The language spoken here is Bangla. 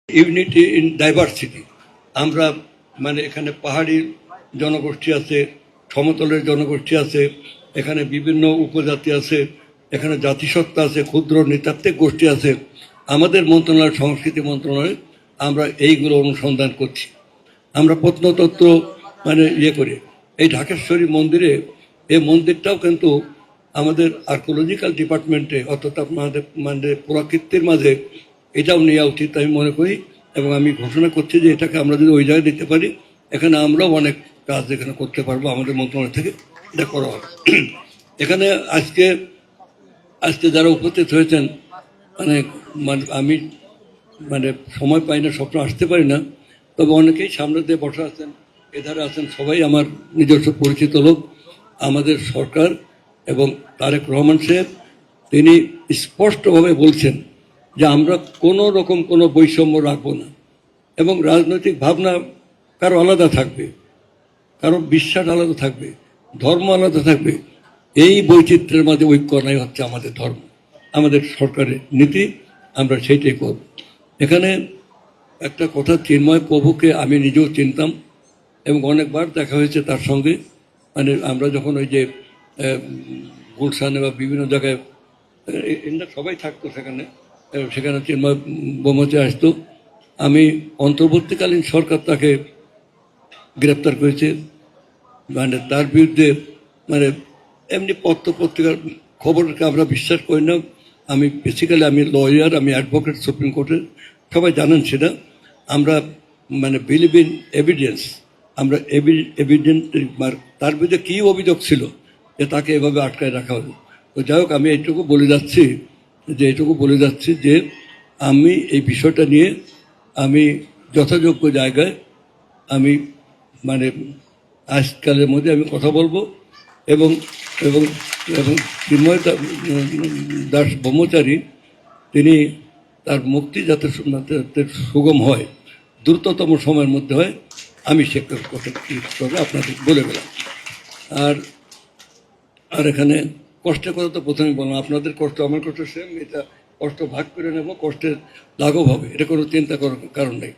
Unity in diversity. আমরা মানে এখানে পাহাড়ি জনগোষ্ঠী আছে, সমতলের জনগোষ্ঠী আছে, এখানে বিভিন্ন উপজাতি আছে, এখানে জাতিসত্তা আছে, ক্ষুদ্র নৃতাত্ত্বিক গোষ্ঠী আছে। আমাদের মন্ত্রণালয়, সংস্কৃতি মন্ত্রণালয়, আমরা এইগুলো অনুসন্ধান করছি। আমরা প্রত্নতত্ত্ব মানে করি। এই ঢাকেশ্বরী মন্দিরে, এই মন্দিরটাও কিন্তু আমাদের আর্কোলজিক্যাল ডিপার্টমেন্টে, অর্থাৎ আমাদের মানে পুরাকীর্তির মাঝে এটাও নেওয়া উচিত আমি মনে করি। এবং আমি ঘোষণা করছি যে এটাকে আমরা যদি ওই জায়গায় দিতে পারি, এখানে আমরাও অনেক কাজ এখানে করতে পারবো, আমাদের মন্ত্রণালয় থেকে এটা করা হবে। এখানে আজকে যারা উপস্থিত হয়েছেন, মানে আমি মানে সময় পাই না, সবসময় আসতে পারি না, তবে অনেকেই সামনে দিয়ে বসে আছেন, এধারে আছেন, সবাই আমার নিজস্ব পরিচিত লোক। আমাদের সরকার এবং তারেক রহমান সাহেব তিনি স্পষ্টভাবে বলছেন যে আমরা কোনো রকম কোনো বৈষম্য রাখবো না, এবং রাজনৈতিক ভাবনা কারো আলাদা থাকবে, কারো বিশ্বাস আলাদা থাকবে, ধর্ম আলাদা থাকবে, এই বৈচিত্র্যের মাঝে ঐক্য নাই হচ্ছে আমাদের ধর্ম, আমাদের সরকারের নীতি। আমরা সেইটাই করব। এখানে একটা কথা, চিন্ময় প্রভুকে আমি নিজেও চিনতাম এবং অনেকবার দেখা হয়েছে তার সঙ্গে। মানে আমরা যখন ওই যে গুলশানে বা বিভিন্ন জায়গায় এরা সবাই থাকতো, সেখানে চিন্ময় বোমাচে আসতো। আমি অন্তর্বর্তীকালীন সরকার তাকে গ্রেপ্তার করেছে, মানে তার বিরুদ্ধে মানে এমনি পত্র পত্রিকার খবরকে আমরা বিশ্বাস করি না। আমি বেসিক্যালি আমি লয়ার, আমি অ্যাডভোকেট সুপ্রিম কোর্টের, সবাই জানেন সেটা। আমরা মানে বিলিভ ইন এভিডেন্স, আমরা এভিডেন্স, তার বিরুদ্ধে কী অভিযোগ ছিল যে তাকে এভাবে আটকায় রাখা হলো। তো যাই হোক, আমি এইটুকু বলে যাচ্ছি যে আমি এই বিষয়টা নিয়ে আমি যথাযোগ্য জায়গায় আমি মানে আজকালের মধ্যে আমি কথা বলবো। এবং এবং এবং চিন্ময় দাস ব্রহ্মচারী তিনি তার মুক্তি যাতে সুগম হয়, দ্রুততম সময়ের মধ্যে হয়, আমি সে কথা আপনাদের বলে গেলাম। আর এখানে কষ্টের কথা তো প্রথমে বললাম, আপনাদের কষ্ট আমার কষ্ট সেম, এটা কষ্ট ভাগ করে নেব, কষ্টের লাঘব হবে, এটা কোনো চিন্তা করার কারণ নেই।